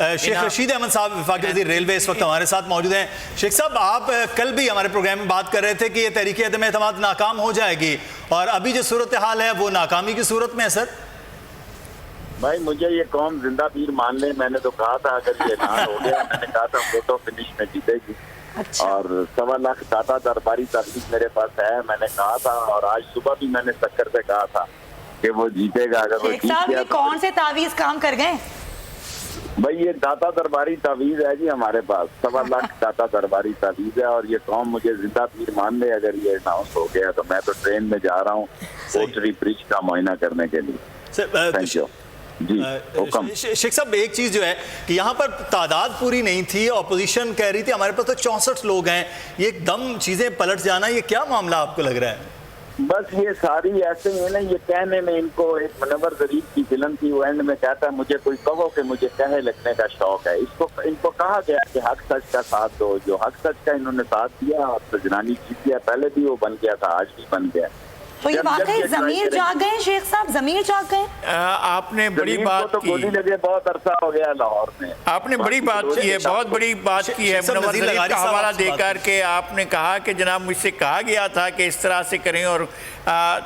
شیخ رشید احمد صاحب وفاقی وزیر ریلوے اس وقت ہمارے ساتھ موجود ہیں. شیخ صاحب آپ کل بھی ہمارے پروگرام میں بات کر رہے تھے کہ یہ تحریک عدم اعتماد ناکام ہو جائے گی اور ابھی جو صورتحال ہے وہ ناکامی کی صورت میں ہے سر. بھائی مجھے یہ قوم زندہ پیر مان لے. میں نے تو کہا تھا اگر یہ اعلان ہو گیا میں نے کہا تھا فوٹو فنش میں جیتے گی. اور 1.25 لاکھ داتا درباری تحقیق میرے پاس ہے. میں نے کہا تھا اور آج صبح بھی میں نے سکر سے کہا تھا کہ وہ جیتے گا. اگر وہ جیت گیا تو کون سے تعویذ کام کر گئے؟ بھائی یہ داتا درباری تعویذ ہے جی ہمارے پاس. 1.25 لاکھ داتا درباری تعویذ ہے اور یہ قوم مجھے زندہ پیر مان لے. اگر یہ اناؤنس ہو گیا تو میں تو ٹرین میں جا رہا ہوں کوٹری برج کا معائنہ کرنے کے لیے. Thank you. شیخ صاحب ایک چیز جو ہے کہ یہاں پر تعداد پوری نہیں تھی, اپوزیشن کہہ رہی تھی ہمارے پاس تو 64 لوگ ہیں. یہ ایک دم چیزیں پلٹ جانا, یہ کیا معاملہ آپ کو لگ رہا ہے؟ بس یہ ساری ایسے ہی ہے نا. یہ کہنے میں ان کو ایک منور ظریف کی فلم تھی, وہ اینڈ میں کہتا ہے مجھے کوئی کہو کہ مجھے کہے لگنے کا شوق ہے. ان کو کہا گیا کہ حق سچ کا ساتھ دو. جو حق سچ کا انہوں نے ساتھ دیا اور سجنانی جیت گیا. پہلے بھی وہ بن گیا تھا, آج بھی بن گیا. تو یہ واقعی ضمیر جاگ گئے شیخ صاحب, ضمیر جاگ گئے. آپ نے بڑی بات کی, گولی لگے بہت عرصہ ہو گیا لاہور میں. آپ نے بڑی بات کی ہے, بہت بڑی بات کی ہے. منور ظریف کا حوالہ دے کر کے آپ نے کہا کہ جناب مجھ سے کہا گیا تھا کہ اس طرح سے کریں اور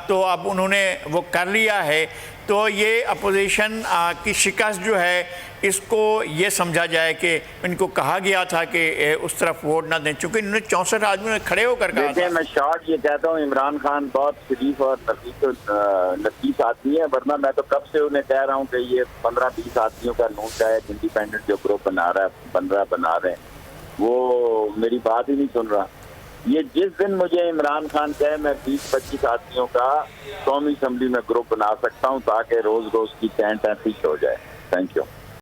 تو اب انہوں نے وہ کر لیا ہے. تو یہ اپوزیشن کی شکست جو ہے اس کو یہ سمجھا جائے کہ ان کو کہا گیا تھا کہ اس طرف ووٹ نہ دیں, چونکہ انہوں نے 64 آدمیوں نے کھڑے ہو کر کہا تھا. میں شارٹ یہ کہتا ہوں عمران خان بہت شریف اور نفیس آدمی ہے, ورنہ میں تو کب سے انہیں کہہ رہا ہوں کہ یہ 15-20 آدمیوں کا نون کا ایک انڈیپینڈنٹ جو گروپ بنا رہے ہیں وہ میری بات ہی نہیں سن رہا. یہ جس دن مجھے عمران خان کہے میں 20-25 آدمیوں کا قومی اسمبلی میں گروپ بنا سکتا ہوں تاکہ روز روز کی ٹینٹ فش ہو جائے. Thank you.